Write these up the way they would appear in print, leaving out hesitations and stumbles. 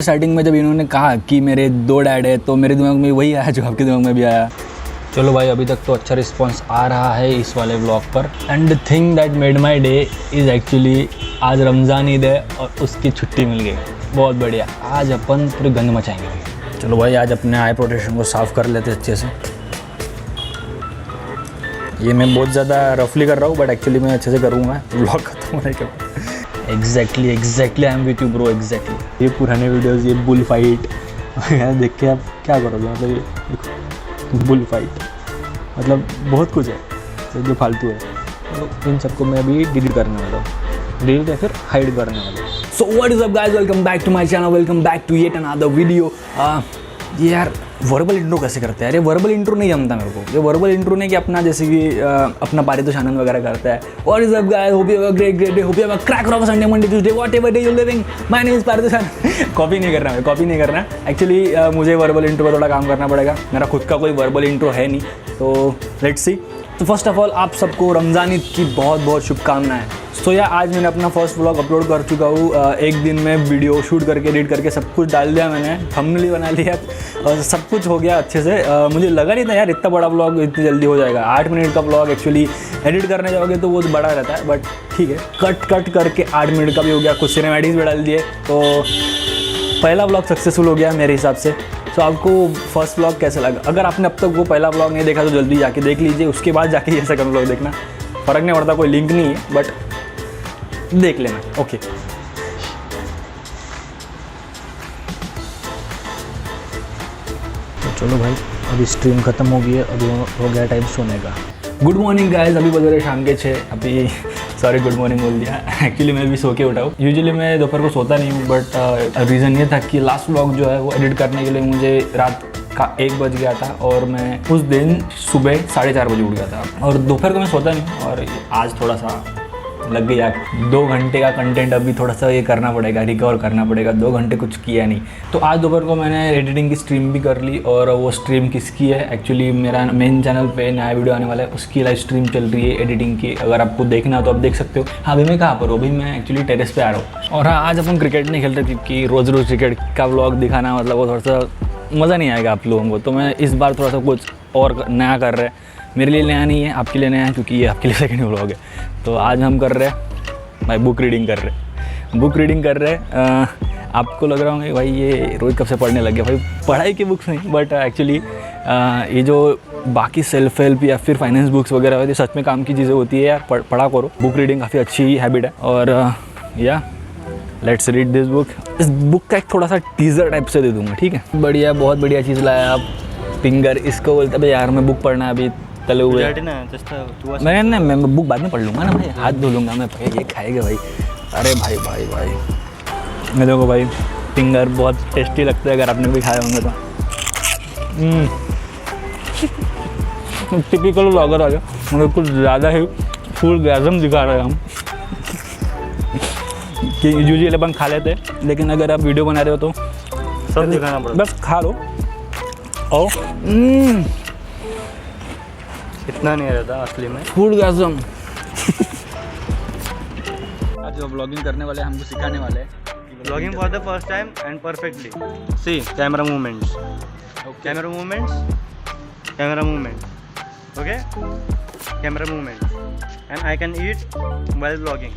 Starting में जब इन्होंने कहा कि मेरे 2 डैड है तो मेरे दिमाग में वही आया जो आपके दिमाग में भी आया। चलो भाई, अभी तक तो अच्छा रिस्पांस आ रहा है इस वाले व्लॉग पर। And the thing that made my day is actually आज रमज़ान ईद है और उसकी छुट्टी मिल गई। बहुत बढ़िया, आज अपन पूरी गंद मचाएंगे भाई। चलो भाई, आज अपने आई प्रोटेक्शन को साफ़ कर लेते अच्छे से। ये मैं बहुत ज़्यादा रफली कर रहा हूँ बट एक्चुअली मैं अच्छे से करूँगा व्लॉग खत्म होने के बाद। Exactly I am with you bro, exactly. ये पुराने वीडियोस, ये बुल फाइट देख के आप क्या करोगे? मतलब ये देखो, बुल फाइट मतलब बहुत कुछ है तो जो फालतू है, तो इन सबको मैं अभी डिलीट करने वाला हूँ, डिलीट या फिर हाइड करने वाला हूँ। So what is up guys, welcome back to my channel, welcome back to yet another video. ये यार वर्बल इंट्रो कैसे करते हैं यार? ये वर्बल इंट्रो नहीं जमता मेरे को। ये वर्बल इंट्रो नहीं कि अपना जैसे कि अपना पारितोष आनंद वगैरह करता है। What is up guys, hope you have a great day, hope you have a crack of Sunday Monday Tuesday whatever day you living, my name is Paritosh Anand. Copy नहीं करना है, कॉपी नहीं करना एक्चुअली। मुझे वर्बल इंट्रो पर थोड़ा काम करना पड़ेगा, मेरा खुद का कोई वर्बल इंट्रो है नहीं, तो लेट्स सी। तो फर्स्ट ऑफ ऑल आप सबको रमज़ान ईद की बहुत बहुत शुभकामनाएं। सो यार आज मैंने अपना फर्स्ट व्लॉग अपलोड कर चुका हूँ। एक दिन में वीडियो शूट करके एडिट करके सब कुछ डाल दिया मैंने, थंबनेल बना लिया और सब कुछ हो गया अच्छे से। मुझे लगा नहीं था यार इतना बड़ा व्लॉग इतनी जल्दी हो जाएगा। 8 मिनट का व्लॉग एक्चुअली एडिट करने जाओगे तो वो बड़ा रहता है, बट ठीक है, कट करके 8 मिनट का भी हो गया। कुछ सिनेमैटिक्स भी डाल दिए, तो पहला व्लॉग सक्सेसफुल हो गया मेरे हिसाब से। तो आपको फर्स्ट व्लॉग कैसा लगा? अगर आपने अब तक वो पहला व्लॉग नहीं देखा तो जल्दी जाके देख लीजिए, उसके बाद जाके ये सेकंड व्लॉग देखना। फ़र्क नहीं पड़ता, कोई लिंक नहीं है, बट देख लेना। ओके तो चलो भाई, अभी स्ट्रीम ख़त्म हो गई है, अभी हो गया टाइम सोने का। गुड मॉर्निंग गाइस, अभी बज रहे शाम के 6। अभी सॉरी गुड मॉर्निंग बोल दिया, एक्चुअली मैं भी सो के उठा हूँ। यूजुअली मैं दोपहर को सोता नहीं हूँ, बट रीज़न ये था कि लास्ट व्लॉग जो है वो एडिट करने के लिए मुझे रात का 1 बज गया था और मैं उस दिन सुबह 4:30 बजे उठ गया था। और दोपहर को मैं सोता नहीं, और आज थोड़ा सा लग गया। 2 घंटे का कंटेंट अभी थोड़ा सा ये करना पड़ेगा, रिकवर करना पड़ेगा। 2 घंटे कुछ किया नहीं, तो आज दोपहर को मैंने एडिटिंग की स्ट्रीम भी कर ली। और वो स्ट्रीम किसकी है? एक्चुअली मेरा मेन चैनल पे नया वीडियो आने वाला है, उसकी लाइव स्ट्रीम चल रही है एडिटिंग की। अगर आपको देखना हो तो आप देख सकते हो। हाँ, अभी मैं कहाँ पर हूँ? अभी मैं एक्चुअली टेरेस पे आ रहा हूँ। और हाँ, आज अपन क्रिकेट नहीं खेलते क्योंकि रोज़ रोज़ क्रिकेट का व्लॉग दिखाना मतलब वो थोड़ा सा मज़ा नहीं आएगा आप लोगों को। तो मैं इस बार थोड़ा सा कुछ और नया कर रहे हैं। मेरे लिए नया नहीं है, आपके लिए नया है, क्योंकि ये आपके लिए सेकंड व्लॉग है। तो आज हम कर रहे हैं भाई बुक रीडिंग कर रहे हैं। आपको लग रहा होगा भाई ये रोज़ कब से पढ़ने लग गया। भाई पढ़ाई की बुक्स नहीं, बट एक्चुअली ये जो बाकी सेल्फ हेल्प या फिर फाइनेंस बुक्स वगैरह होती है, सच में काम की चीज़ें होती है यार। पढ़ा करो, बुक रीडिंग काफ़ी अच्छी हैबिट है। और या लेट्स रीड दिस बुक। इस बुक का एक थोड़ा सा टीज़र टाइप से दे दूँगा, ठीक है? बढ़िया, बहुत बढ़िया चीज़ लाया आप। फिंगर इसको बोलते भाई यार, मैं बुक पढ़ना अभी तले हुए मैं बुक बाद में पढ़ लूँगा ना भाई, हाथ धो लूँगा मैं। भाई ये खाएगा भाई। अरे भाई मैं देखो भाई, फिंगर बहुत टेस्टी लगता है, अगर आपने भी खाए होंगे तो। टिपिकल व्लॉगर आ गया, मतलब कुछ ज़्यादा ही फुल गैज़म दिखा रहे हैं हम कि यूजुअली अपन खा लेते हैं, लेकिन अगर आप वीडियो बना रहे हो तो सब दिखाना पड़ता है। बस खा लो। और इतना नहीं रहता असली में फूड गैज़म। आज जो व्लॉगिंग करने वाले हमको सिखाने वाले हैं, vlogging for the first time and perfectly. See camera movements, camera movements, okay, camera movements, and I can eat while vlogging.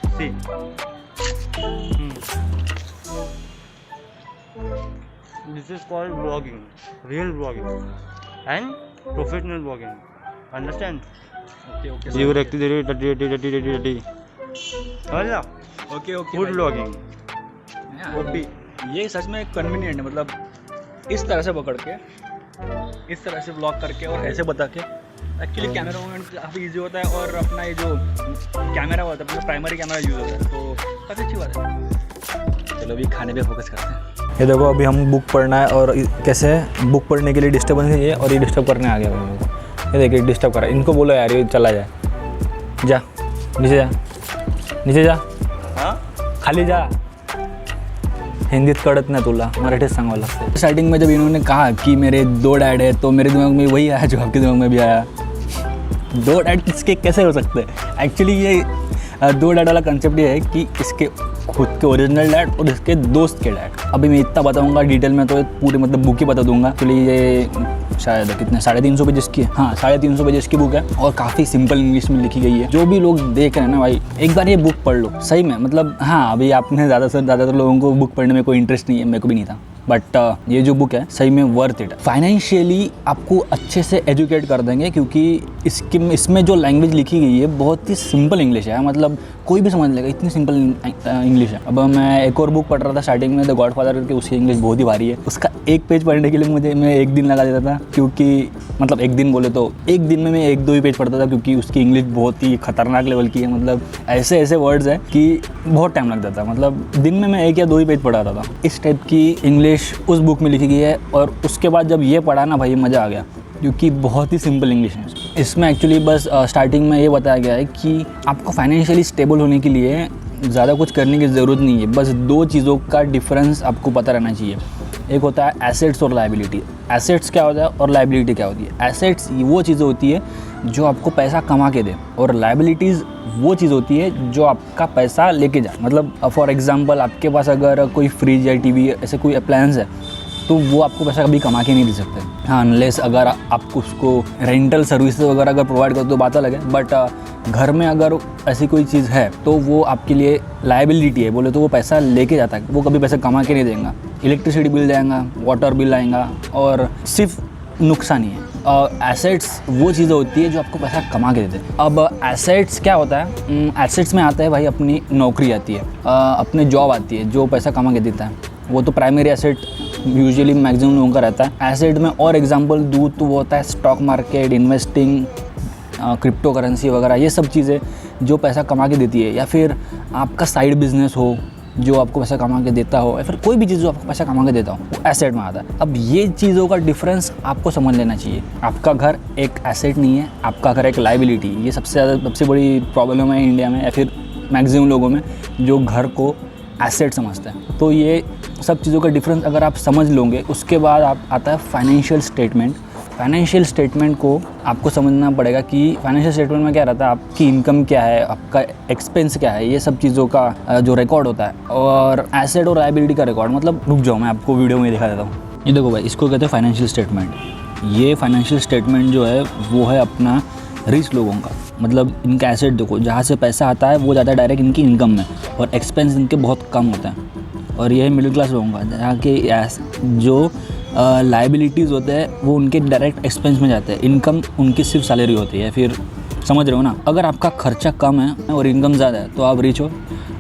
See this is called vlogging, real vlogging and professional vlogging, understand? Okay जीव रखती डटी okay food vlogging. ओपी, ये सच में convenient है। मतलब इस तरह से पकड़ के, इस तरह से ब्लॉग करके और ऐसे बता के, एक्चुअली कैमरा मूवमेंट काफ़ी ईजी होता है। और अपना ये जो कैमरा होता है, अपना प्राइमरी कैमरा यूज़ होता है, तो काफ़ी अच्छी बात है। चलो अभी खाने पे फोकस करते हैं। ये देखो, अभी हम बुक पढ़ना है और कैसे बुक पढ़ने के लिए डिस्टर्बेंस है ये, और ये डिस्टर्ब करने आ गया मेरे को। ये देखिए डिस्टर्ब कर रहा है। इनको बोलो यार ये चला जाए, जा नीचे जा, हाँ खाली जा। हिंदीत कळत नाही तुला, मराठीत सांगावं लागतं। स्टार्टिंग में जब इन्होंने कहा कि मेरे 2 डैड है तो मेरे दिमाग में वही आया जो आपके दिमाग में भी आया। 2 डैड इसके कैसे हो सकते हैं? एक्चुअली ये 2 डैड वाला कंसेप्ट ये है कि इसके खुद के ओरिजिनल डैड और इसके दोस्त के डैड। अभी मैं इतना बताऊंगा डिटेल में तो पूरी मतलब बुक ही बता दूंगा। तो ये शायद कितने 350 पेजेस की है, हाँ 350 पेजेस की बुक है और काफ़ी सिंपल इंग्लिश में लिखी गई है। जो भी लोग देख रहे हैं ना भाई, एक बार ये बुक पढ़ लो सही में। मतलब हाँ, अभी आपने ज़्यादातर लोगों को बुक पढ़ने में कोई इंटरेस्ट नहीं है, मेरे को भी नहीं था, बट ये जो बुक है सही में वर्थ इट है। फाइनेंशियली आपको अच्छे से एजुकेट कर देंगे, क्योंकि इसमें जो लैंग्वेज लिखी गई है बहुत ही सिंपल इंग्लिश है। मतलब कोई भी समझ लेगा, इतनी सिंपल इंग्लिश है। अब मैं एक और बुक पढ़ रहा था स्टार्टिंग में, द गॉडफादर करके, उसकी इंग्लिश बहुत ही भारी है। उसका एक पेज पढ़ने के लिए मैं एक दिन लगा देता था, क्योंकि मतलब एक दिन बोले तो एक दिन में मैं 1-2 ही पेज पढ़ता था, क्योंकि उसकी इंग्लिश बहुत ही खतरनाक लेवल की है। मतलब ऐसे वर्ड्स हैं कि बहुत टाइम लग जाता है। मतलब दिन में मैं 1 या 2 ही पेज पढ़ाता था। इस टाइप की इंग्लिश उस बुक में लिखी गई है। और उसके बाद जब ये पढ़ा ना भाई, मज़ा आ गया, क्योंकि बहुत ही सिंपल इंग्लिश है। इसमें एक्चुअली बस स्टार्टिंग में ये बताया गया है कि आपको फाइनेंशियली स्टेबल होने के लिए ज़्यादा कुछ करने की ज़रूरत नहीं है। बस 2 चीज़ों का डिफरेंस आपको पता रहना चाहिए। एक होता है एसेट्स और लायबिलिटी। एसेट्स क्या होता है और लायबिलिटी क्या होती है? एसेट्स वो चीज़ें होती है जो आपको पैसा कमा के दे, और लायबिलिटीज़ वो चीज़ होती है जो आपका पैसा लेके जाए। मतलब फॉर एग्जांपल, आपके पास अगर कोई फ्रिज या टीवी ऐसे कोई अप्लायंस है, तो वो आपको पैसा कभी कमा के नहीं दे सकते। हाँ, अनलेस अगर आप उसको रेंटल सर्विसेज वगैरह अगर प्रोवाइड करो तो बात अलग है। बट घर में अगर ऐसी कोई चीज़ है तो वो आपके लिए लायबिलिटी है, बोले तो वो पैसा लेके जाता है, वो कभी पैसा कमा के नहीं देगा। इलेक्ट्रिसिटी बिल जाएगा, वाटर बिल आएगा, और सिर्फ नुकसान ही है। एसेट्स वो चीज़ें होती है जो आपको पैसा कमा के देते हैं। अब एसेट्स क्या होता है? एसेट्स में आता है भाई अपनी नौकरी आती है, अपनी जॉब आती है जो पैसा कमा के देता है। वो तो प्राइमरी एसेट यूजुअली मैक्सिमम लोगों का रहता है। एसेट में और एग्जांपल दूँ तो वो होता है stock market, investing, crypto currency वगैरह, ये सब चीज़ें जो पैसा कमा के देती है। या फिर आपका साइड बिजनेस हो जो आपको पैसा कमा के देता हो, या फिर कोई भी चीज़ जो आपको पैसा कमा के देता हो, वो एसेट में आता है। अब ये चीज़ों का डिफरेंस आपको समझ लेना चाहिए। आपका घर एक एसेट नहीं है, आपका घर एक लायबिलिटी। ये सबसे बड़ी प्रॉब्लम है इंडिया में, या फिर मैक्सिमम लोगों में, जो घर को एसेट समझते हैं। तो ये सब चीज़ों का डिफरेंस अगर आप समझ लोगे, उसके बाद आप आता है फाइनेंशियल स्टेटमेंट। फाइनेंशियल स्टेटमेंट को आपको समझना पड़ेगा कि फाइनेंशियल स्टेटमेंट में क्या रहता है, आपकी इनकम क्या है, आपका एक्सपेंस क्या है, ये सब चीज़ों का जो रिकॉर्ड होता है, और एसेट और लायबिलिटी का रिकॉर्ड। मतलब रुक जाओ, मैं आपको वीडियो में दिखा देता हूँ। ये देखो भाई, इसको कहते हैं फाइनेंशियल स्टेटमेंट। ये फाइनेंशियल स्टेटमेंट जो है वो है अपना रिच लोगों का। मतलब इनका एसेट देखो, जहाँ से पैसा आता है वो जाता है डायरेक्ट इनकी इनकम में, और एक्सपेंस इनके बहुत कम होता है। और ये है मिडिल क्लास लोगों का, जहाँ के जो लायबिलिटीज़ होते हैं वो उनके डायरेक्ट एक्सपेंस में जाते हैं। इनकम उनकी सिर्फ सैलरी होती है। फिर समझ रहे हो ना? अगर आपका खर्चा कम है और इनकम ज़्यादा है तो आप रिच हो,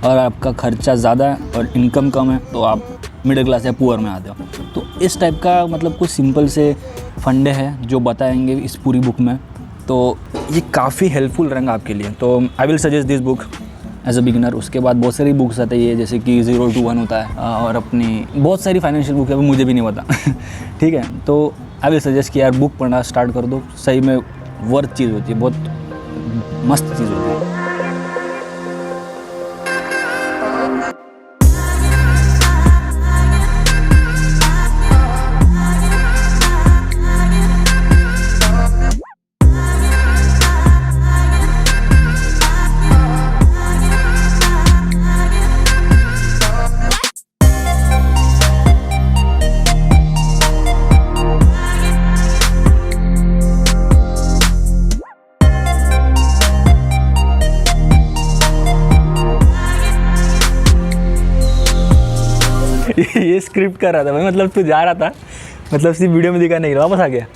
और आपका खर्चा ज़्यादा है और इनकम कम है तो आप मिडिल क्लास या पुअर में आते हो। तो इस टाइप का मतलब कुछ सिंपल से फंडे हैं जो बताएंगे इस पूरी बुक में। तो ये काफ़ी हेल्पफुल रहेगा आपके लिए। तो I will suggest this book as a beginner. उसके बाद बहुत सारी बुक्स आती है, जैसे कि 0 to 1 होता है, और अपनी बहुत सारी फाइनेंशियल बुक है, वो मुझे भी नहीं पता ठीक है। तो आई विल सजेस्ट कि यार बुक पढ़ना स्टार्ट कर दो, सही में वर्थ चीज़ होती है, बहुत मस्त चीज़ होती है। ये स्क्रिप्ट कर रहा था भाई, मतलब तू जा रहा था, मतलब सिर्फ वीडियो में दिखा नहीं रहा, वापस आ गया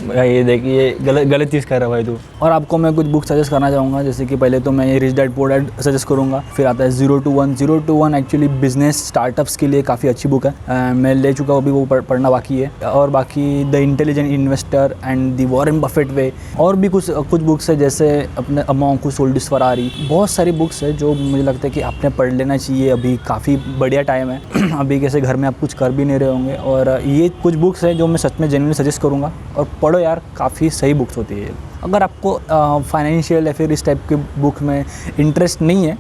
भाई। ये देखिए गलत चीज़ कर रहा है भाई तू। और आपको मैं कुछ बुक सजेस्ट करना चाहूँगा, जैसे कि पहले तो मैं ये rich dad poor dad suggest करूँगा। फिर आता है 0 to 1। 0 to 1 actually business startups के लिए काफ़ी अच्छी बुक है, मैं ले चुका हूँ, अभी वो पढ़ना बाकी है। और बाकी the intelligent investor and the Warren Buffett way, और भी कुछ बुक्स है, जैसे अपने अमाउंट को सोल्डिस फरारी। बहुत सारी बुक्स है जो मुझे लगता है कि आपने पढ़ लेना चाहिए। अभी काफ़ी बढ़िया टाइम है अभी कैसे घर में आप कुछ कर भी नहीं रहे होंगे। और ये कुछ बुक्स है जो मैं सच में जेन्युइनली सजेस्ट करूँगा, और पढ़ो यार, काफ़ी सही बुक्स होती है। अगर आपको फाइनेंशियल या फिर इस टाइप के बुक में इंटरेस्ट नहीं है,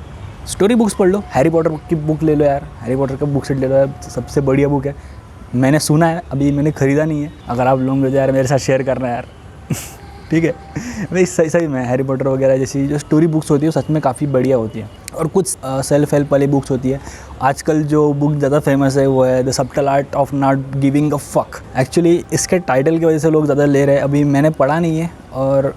स्टोरी बुक्स पढ़ लो। हैरी पॉटर की बुक ले लो यार, हैरी पॉटर का बुक सेट ले लो यार, सबसे बढ़िया बुक है। मैंने सुना है, अभी मैंने ख़रीदा नहीं है। अगर आप लोग जो यार मेरे साथ शेयर करना है यार ठीक है भाई, सही सही में हैरी पॉटर वगैरह जैसी जो स्टोरी बुक्स होती है वो सच में काफ़ी बढ़िया होती है। और कुछ सेल्फ हेल्प वाली बुक्स होती है। आजकल जो बुक ज़्यादा फेमस है वो है the subtle art of not giving a fuck. Actually इसके टाइटल की वजह से लोग ज़्यादा ले रहे हैं। अभी मैंने पढ़ा नहीं है और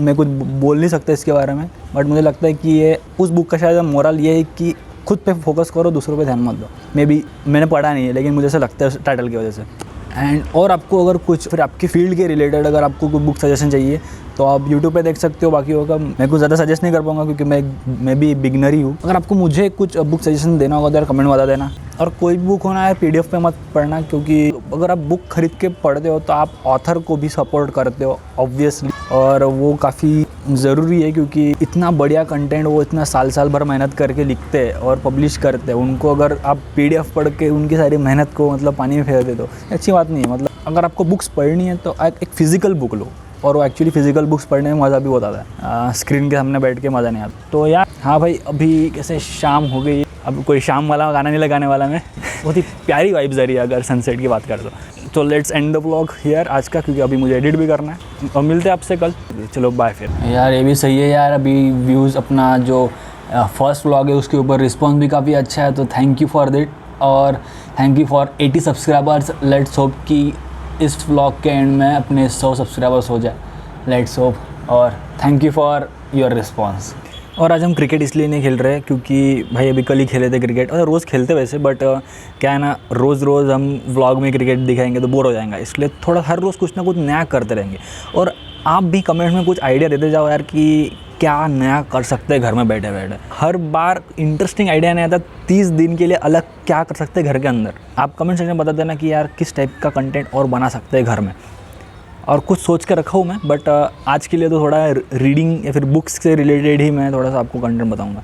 मैं कुछ बोल नहीं सकता इसके बारे में, बट मुझे लगता है कि ये उस बुक का शायद मोरल ये है कि खुद पे फोकस करो, दूसरों पे ध्यान मत दो। मे बी मैंने पढ़ा नहीं है लेकिन मुझे ऐसा लगता है टाइटल की वजह से। एंड और आपको अगर कुछ फिर आपकी फील्ड के रिलेटेड अगर आपको कोई बुक सजेशन चाहिए तो आप यूट्यूब पे देख सकते हो। बाकी होगा मैं कुछ ज़्यादा सजेस्ट नहीं कर पाऊँगा क्योंकि मैं भी बिगनर ही हूँ। अगर आपको मुझे कुछ बुक सजेशन देना होगा तो यार कमेंट बता देना। और कोई भी बुक होना है PDF पे मत पढ़ना, क्योंकि अगर आप बुक खरीद के पढ़ते हो तो आप ऑथर को भी सपोर्ट करते हो ऑब्वियसली, और वो काफ़ी ज़रूरी है क्योंकि इतना बढ़िया कंटेंट वो इतना साल भर मेहनत करके लिखते हैं और पब्लिश करते हैं। उनको अगर आप PDF पढ़ के उनकी सारी मेहनत को मतलब पानी में फेर दे दो, अच्छी बात नहीं है। मतलब अगर आपको बुक्स पढ़नी है तो एक फ़िज़िकल बुक लो, और वो एक्चुअली फ़िज़िकल बुक्स पढ़ने में मज़ा भी बहुत आता है। स्क्रीन के सामने बैठ के मज़ा नहीं आता। तो यार हाँ भाई, अभी कैसे शाम हो गई, अब कोई शाम वाला गाना नहीं लगाने वाला मैं। बहुत ही प्यारी वाइब्स आ रही है अगर सनसेट की बात कर तो let's end the vlog here आज का, क्योंकि अभी मुझे एडिट भी करना है। और मिलते हैं आपसे कल। चलो बाय फिर। यार ये भी सही है यार, अभी व्यूज़ अपना जो फर्स्ट व्लॉग है उसके ऊपर रिस्पॉन्स भी काफ़ी अच्छा है, तो थैंक यू फॉर दैट। और thank you for 80 subscribers. Let's hope कि इस व्लॉग के एंड में अपने 100 सब्सक्राइबर्स हो जाए। Let's hope. और thank you for your response. और आज हम क्रिकेट इसलिए नहीं खेल रहे क्योंकि भाई अभी कल ही खेले थे क्रिकेट, और रोज़ खेलते वैसे, बट क्या है ना, रोज़ हम व्लॉग में क्रिकेट दिखाएंगे तो बोर हो जाएगा। इसलिए थोड़ा हर रोज़ कुछ ना कुछ नया करते रहेंगे। और आप भी कमेंट में कुछ आइडिया देते जाओ यार कि क्या नया कर सकते हैं घर में बैठे बैठे। हर बार इंटरेस्टिंग आइडिया नहीं आता, 30 दिन के लिए अलग क्या कर सकते हैं घर के अंदर। आप कमेंट सेक्शन में बता देना कि यार किस टाइप का कंटेंट और बना सकते हैं घर में। और कुछ सोच के रखा हूँ मैं, बट आज के लिए तो थोड़ा रीडिंग या फिर बुक्स से रिलेटेड ही मैं थोड़ा सा आपको कंटेंट बताऊँगा।